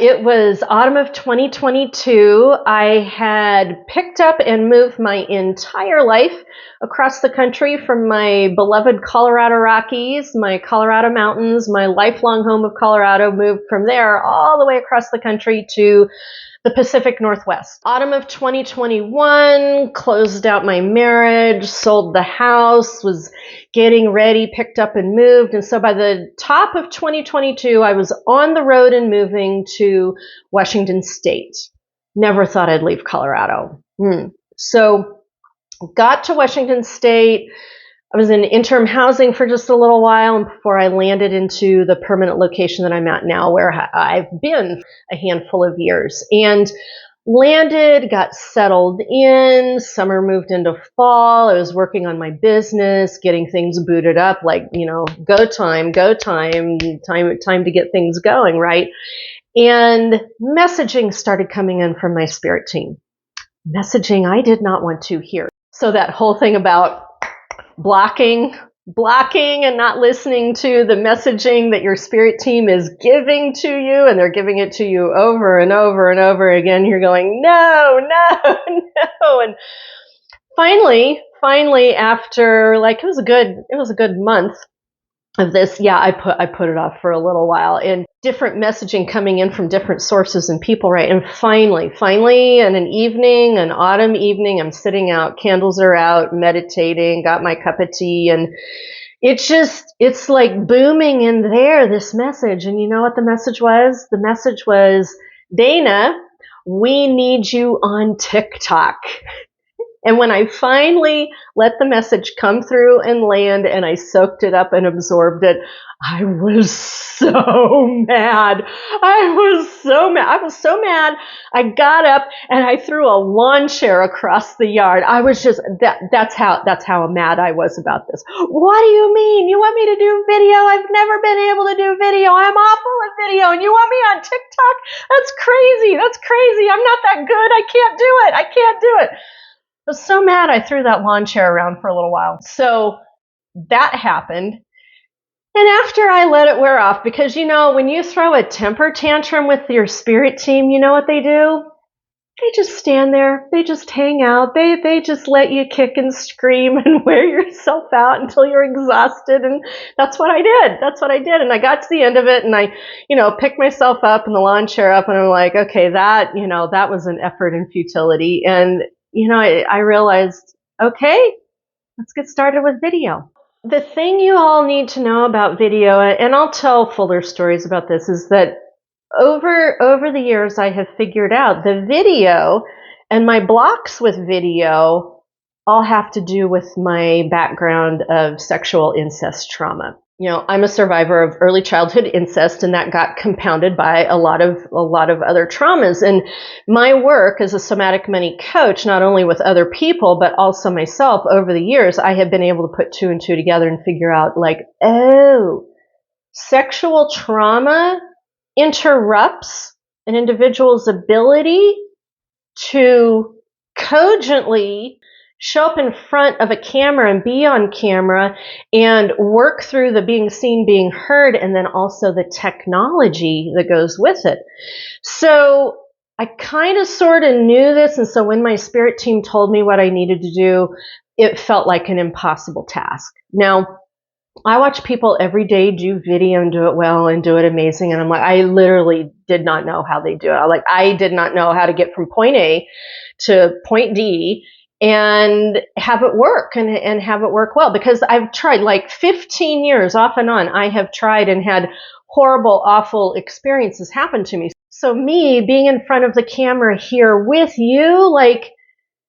It was autumn of 2022. I had picked up and moved my entire life across the country from my beloved Colorado Rockies, my Colorado mountains, my lifelong home of Colorado, moved from there all the way across the country to the Pacific Northwest. Autumn of 2021, closed out my marriage, sold the house, was getting ready, picked up and moved. And so by the top of 2022, I was on the road and moving to Washington State. Never thought I'd leave Colorado. So got to Washington State. I was in interim housing for just a little while before I landed into the permanent location that I'm at now, where I've been a handful of years. And landed, got settled in, summer moved into fall. I was working on my business, getting things booted up, like, go time to get things going, right? And messaging started coming in from my spirit team. Messaging I did not want to hear. So that whole thing about blocking and not listening to the messaging that your spirit team is giving to you, and they're giving it to you over and over and over again. You're going, no. And finally, after it was a good month of this, I put it off for a little while, and different messaging coming in from different sources and people, right? And finally, in an autumn evening, I'm sitting out, candles are out, meditating, got my cup of tea, and it's like booming in there, this message. And you know what the message was? The message was, Dana, we need you on TikTok. And when I finally let the message come through and land, and I soaked it up and absorbed it, I was so mad. I was so mad. I got up and I threw a lawn chair across the yard. I was just, that's how mad I was about this. What do you mean? You want me to do video? I've never been able to do video. I'm awful at video, and you want me on TikTok? That's crazy. I'm not that good. I can't do it. I was so mad I threw that lawn chair around for a little while. So that happened. And after I let it wear off, because when you throw a temper tantrum with your spirit team, you know what they do? They just stand there. They just hang out. They just let you kick and scream and wear yourself out until you're exhausted. And that's what I did. And I got to the end of it, and I, picked myself up and the lawn chair up, and I'm like, okay, that was an effort in futility. And I realized, okay, let's get started with video. The thing you all need to know about video, and I'll tell fuller stories about this, is that over the years I have figured out the video and my blocks with video all have to do with my background of sexual incest trauma. I'm a survivor of early childhood incest, and that got compounded by a lot of other traumas. And my work as a somatic money coach, not only with other people, but also myself over the years, I have been able to put two and two together and figure out, sexual trauma interrupts an individual's ability to cogently show up in front of a camera and be on camera and work through the being seen, being heard, and then also the technology that goes with it. So I kind of sort of knew this, and so when my spirit team told me what I needed to do, it felt like an impossible task. Now, I watch people every day do video and do it well and do it amazing, and I'm like, I literally did not know how they do it. I did not know how to get from point A to point D and have it work and have it work well, because I've tried 15 years off and on. I have tried and had horrible, awful experiences happen to me. So me being in front of the camera here with you,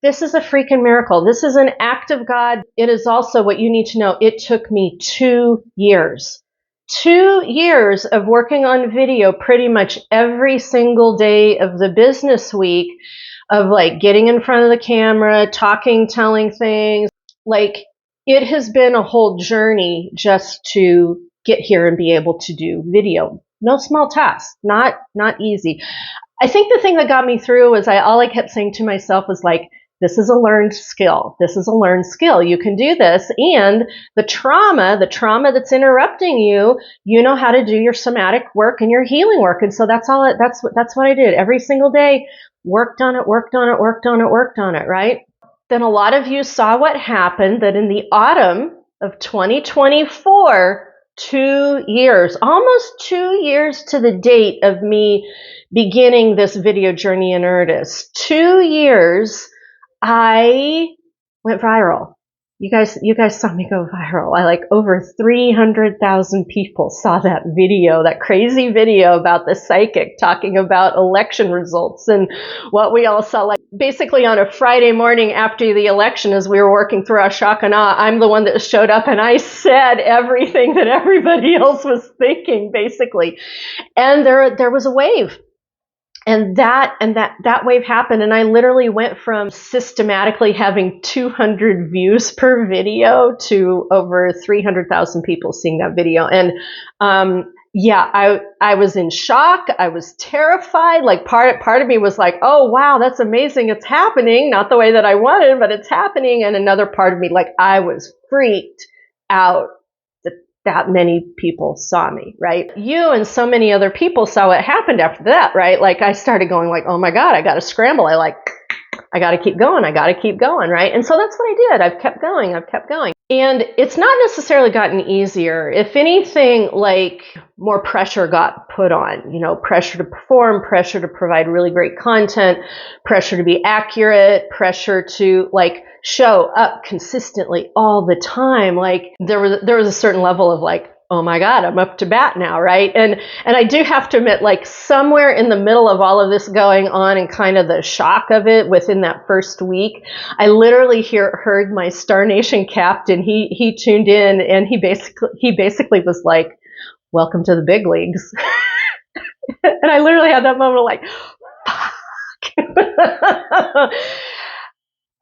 this is a freaking miracle. This is an act of God. It is also what you need to know. It took me 2 years. 2 years of working on video pretty much every single day of the business week, of getting in front of the camera, talking, telling things. It has been a whole journey just to get here and be able to do video. No small task, not easy. I think the thing that got me through was all I kept saying to myself was This is a learned skill. This is a learned skill. You can do this. And the trauma that's interrupting you, you know how to do your somatic work and your healing work. And so that's what I did every single day. Worked on it, right? Then a lot of you saw what happened, that in the autumn of 2024, 2 years, almost 2 years to the date of me beginning this video journey in earnest, 2 years, I went viral. You guys saw me go viral. Over 300,000 people saw that video, that crazy video about the psychic talking about election results and what we all saw. Like basically on a Friday morning after the election, as we were working through our shock and awe, I'm the one that showed up and I said everything that everybody else was thinking, basically. And there was a wave. And that wave happened, and I literally went from systematically having 200 views per video to over 300,000 people seeing that video. And I was in shock. I was terrified. Like part of me was like, oh wow, that's amazing. It's happening. Not the way that I wanted, but it's happening. And another part of me, like, I was freaked out that many people saw me, right? You and so many other people saw what happened after that, right? Like I started going like, oh my God, I got to scramble. I got to keep going. Right? And so that's what I did. I've kept going. And it's not necessarily gotten easier. If anything, like more pressure got put on, pressure to perform, pressure to provide really great content, pressure to be accurate, pressure to like show up consistently all the time. Like there was a certain level of like, oh my God, I'm up to bat now, right? And I do have to admit, like somewhere in the middle of all of this going on and kind of the shock of it within that first week, I literally heard my Star Nation captain. He tuned in and he basically was like, welcome to the big leagues. And I literally had that moment of like, fuck.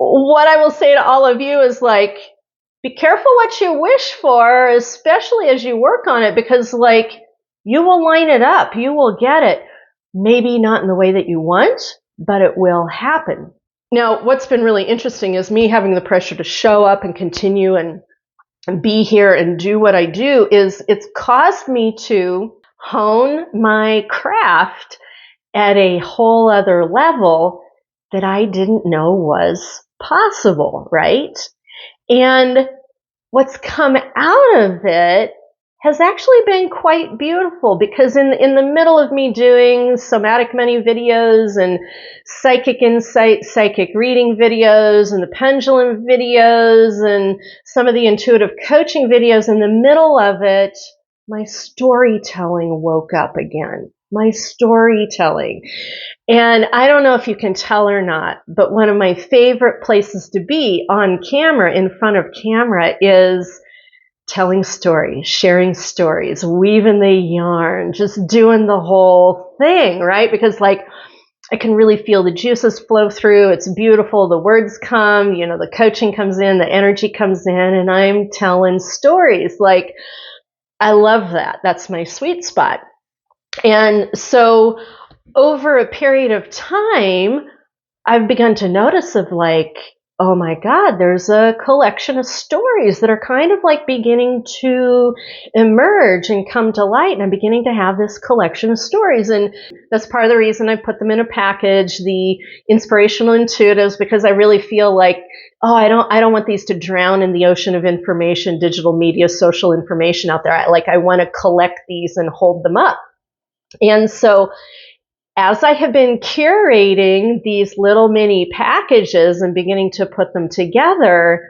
What I will say to all of you is like, be careful what you wish for, especially as you work on it, because like you will line it up, you will get it. Maybe not in the way that you want, but it will happen. Now, what's been really interesting is me having the pressure to show up and continue and be here and do what I do is it's caused me to hone my craft at a whole other level that I didn't know was possible, right? And what's come out of it has actually been quite beautiful, because in the middle of me doing somatic money videos and psychic insight, psychic reading videos and the pendulum videos and some of the intuitive coaching videos, in the middle of it, my storytelling woke up again. My storytelling. And I don't know if you can tell or not, but one of my favorite places to be on camera, in front of camera, is telling stories, sharing stories, weaving the yarn, just doing the whole thing, right? Because like I can really feel the juices flow through. It's beautiful. The words come, the coaching comes in, the energy comes in, and I'm telling stories. Like I love that. That's my sweet spot. And so over a period of time, I've begun to notice of like, oh my God, there's a collection of stories that are kind of like beginning to emerge and come to light. And I'm beginning to have this collection of stories. And that's part of the reason I put them in a package, the Inspirational Intuitives, because I really feel like, oh, I don't want these to drown in the ocean of information, digital media, social information out there. I want to collect these and hold them up. And so as I have been curating these little mini packages and beginning to put them together,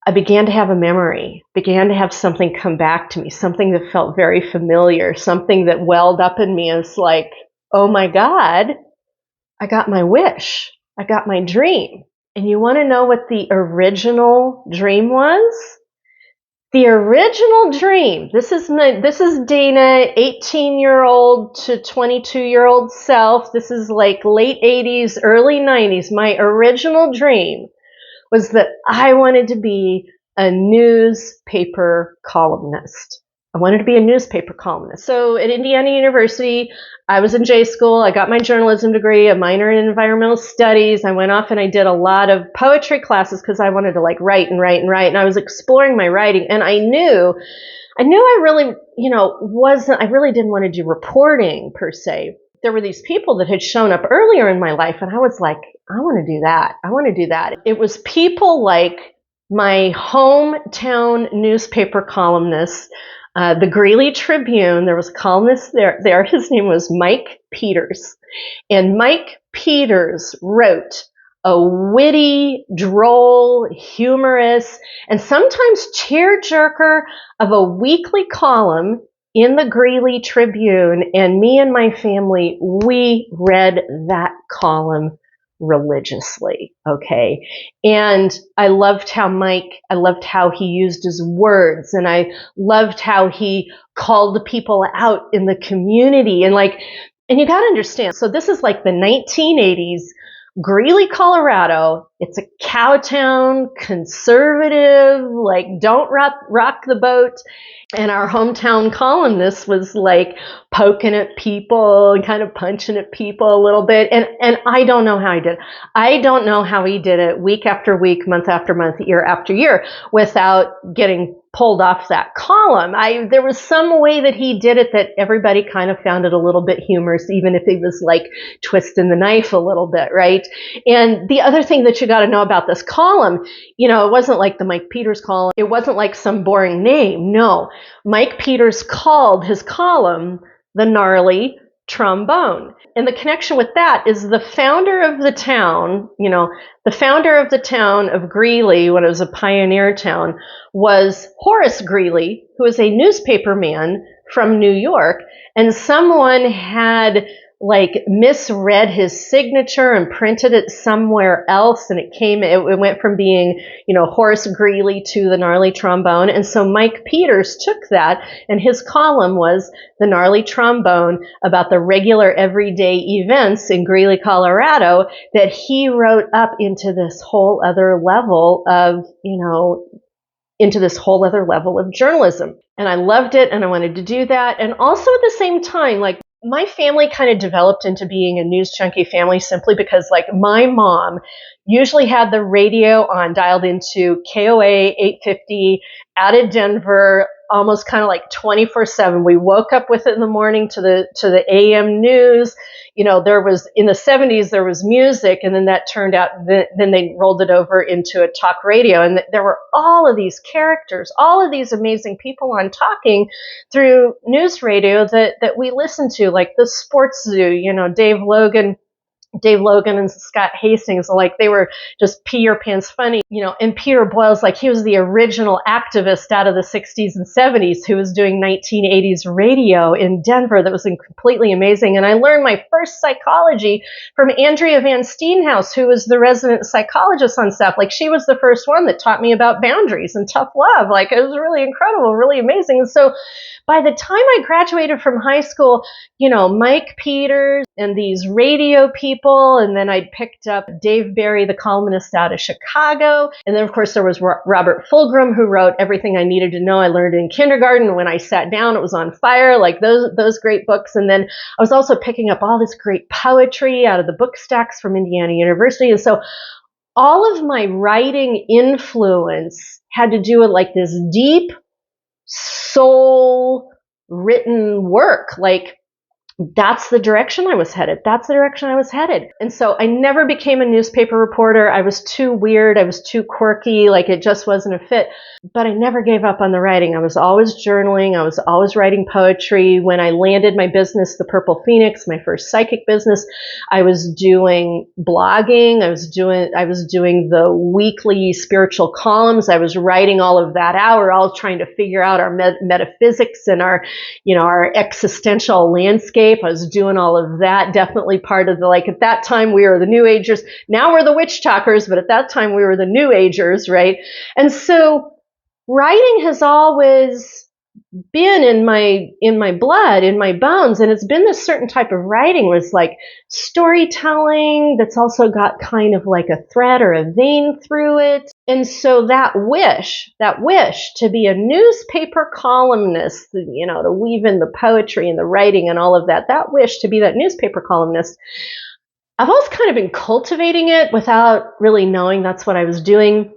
I began to have a memory, began to have something come back to me, something that felt very familiar, something that welled up in me as like, oh my God, I got my wish. I got my dream. And you want to know what the original dream was? The original dream, this is Dana, 18-year-old to 22-year-old self. This is like late 80s, early 90s. My original dream was that I wanted to be a newspaper columnist. I wanted to be a newspaper columnist. So at Indiana University, I was in J school. I got my journalism degree, a minor in environmental studies. I went off and I did a lot of poetry classes because I wanted to like write and write and write. And I was exploring my writing, and I knew I really, I really didn't want to do reporting per se. There were these people that had shown up earlier in my life, and I was like, I want to do that. I want to do that. It was people like my hometown newspaper columnist, the Greeley Tribune. There was a columnist there. His name was Mike Peters. And Mike Peters wrote a witty, droll, humorous, and sometimes tearjerker of a weekly column in the Greeley Tribune. And me and my family, we read that column religiously, okay? And I loved how he used his words, and I loved how he called people out in the community. And you got to understand, so this is like the 1980s, Greeley, Colorado. It's a cow town, conservative, like don't rock the boat. And our hometown columnist was like poking at people and kind of punching at people a little bit. And I don't know how he did it. I don't know how he did it week after week, month after month, year after year without getting pulled off that column. There was some way that he did it that everybody kind of found it a little bit humorous, even if he was like twisting the knife a little bit, right? And the other thing that you got to know about this column, it wasn't like the Mike Peters column. It wasn't like some boring name. No, Mike Peters called his column the Gnarly Trombone. And the connection with that is the founder of the town, the founder of the town of Greeley, when it was a pioneer town, was Horace Greeley, who was a newspaper man from New York. And someone had misread his signature and printed it somewhere else, and it went from being, Horace Greeley to the Gnarly Trombone. And so Mike Peters took that, and his column was the Gnarly Trombone, about the regular everyday events in Greeley, Colorado, that he wrote up into this whole other level of, journalism. And I loved it, and I wanted to do that. And also at the same time, my family kind of developed into being a news junkie family simply because my mom usually had the radio on, dialed into KOA 850 out of Denver, almost kind of 24/7. We woke up with it in the morning to the AM news. There was, in the 70s, there was music, and then that turned out, then they rolled it over into a talk radio. And there were all of these characters, all of these amazing people on talking through news radio that we listened to, like the Sports Zoo, Dave Logan and Scott Hastings, they were just pee your pants funny, and Peter Boyle's he was the original activist out of the 60s and 70s who was doing 1980s radio in Denver. That was completely amazing. And I learned my first psychology from Andrea Van Steenhouse, who was the resident psychologist on staff. She was the first one that taught me about boundaries and tough love. It was really incredible, really amazing. And so by the time I graduated from high school, Mike Peters and these radio people, and then I'd picked up Dave Barry, the columnist out of Chicago. And then, of course, there was Robert Fulghum, who wrote Everything I Needed to Know I Learned in Kindergarten. When I sat down, it was on fire, those great books. And then I was also picking up all this great poetry out of the book stacks from Indiana University. And so all of my writing influence had to do with this deep soul written work. That's the direction I was headed. And so I never became a newspaper reporter. I was too weird. I was too quirky. It just wasn't a fit. But I never gave up on the writing. I was always journaling. I was always writing poetry. When I landed my business, the Purple Phoenix, my first psychic business, I was doing blogging. I was doing the weekly spiritual columns. I was writing all of that out. We're all trying to figure out our metaphysics and our existential landscape. I was doing all of that. Definitely part of at that time we were the New Agers. Now we're the witch talkers, but at that time we were the New Agers, right? And so writing has always been in my blood, in my bones, and it's been this certain type of writing where it's like storytelling that's also got kind of like a thread or a vein through it. And so that wish to be a newspaper columnist, to weave in the poetry and the writing and all of that wish to be that newspaper columnist, I've always kind of been cultivating it without really knowing that's what I was doing.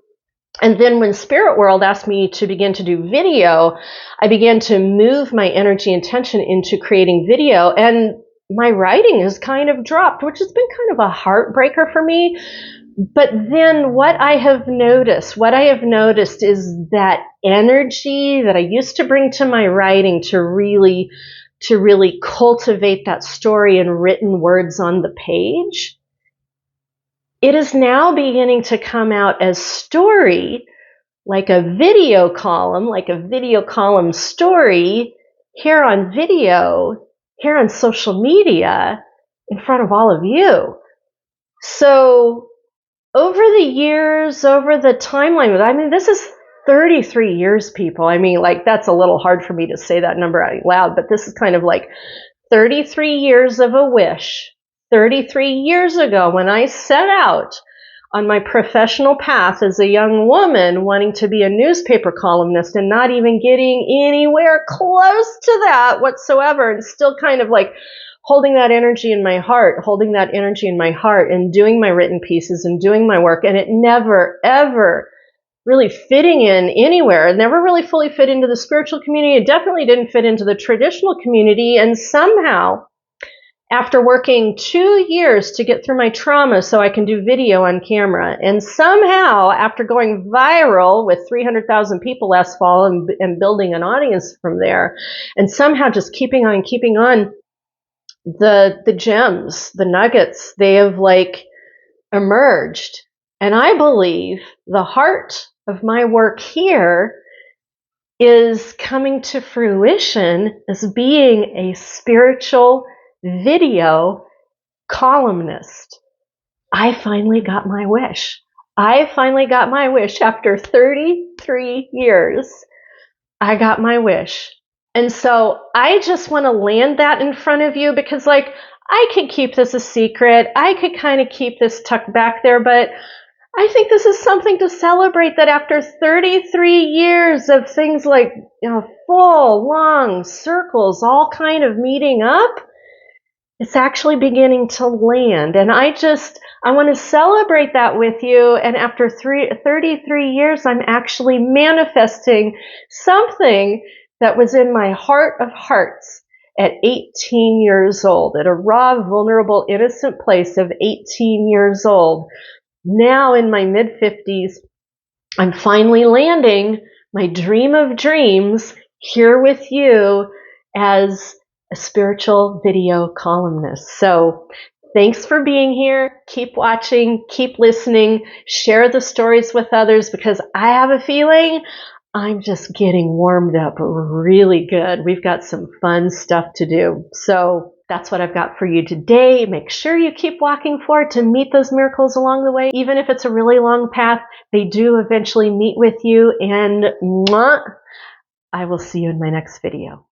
And then when Spirit World asked me to begin to do video, I began to move my energy and tension into creating video, and my writing has kind of dropped, which has been kind of a heartbreaker for me. But then what I have noticed is that energy that I used to bring to my writing to really cultivate that story in written words on the page, it is now beginning to come out as story, like a video column story here on video, here on social media, in front of all of you. So over the years, over the timeline, this is 33 years, people. That's a little hard for me to say that number out loud, but this is kind of like 33 years of a wish. 33 years ago, when I set out on my professional path as a young woman wanting to be a newspaper columnist and not even getting anywhere close to that whatsoever, and still kind of like holding that energy in my heart and doing my written pieces and doing my work, and it never, ever really fitting in anywhere. It never really fully fit into the spiritual community. It definitely didn't fit into the traditional community. And somehow, after working 2 years to get through my trauma so I can do video on camera, and somehow after going viral with 300,000 people last fall and building an audience from there, and somehow just keeping on, the gems, the nuggets, they have emerged. And I believe the heart of my work here is coming to fruition as being a spiritual video columnist. I finally got my wish. After 33 years. I got my wish. And so I just want to land that in front of you, because I could keep this a secret. I could kind of keep this tucked back there, but I think this is something to celebrate, that after 33 years of things like, full, long circles, all kind of meeting up, it's actually beginning to land. And I want to celebrate that with you. And after 33 years, I'm actually manifesting something that was in my heart of hearts at 18 years old, at a raw, vulnerable, innocent place of 18 years old. Now in my mid-50s, I'm finally landing my dream of dreams here with you as a spiritual video columnist. So thanks for being here. Keep watching, keep listening, share the stories with others, because I have a feeling I'm just getting warmed up really good. We've got some fun stuff to do. So that's what I've got for you today. Make sure you keep walking forward to meet those miracles along the way. Even if it's a really long path, they do eventually meet with you. And I will see you in my next video.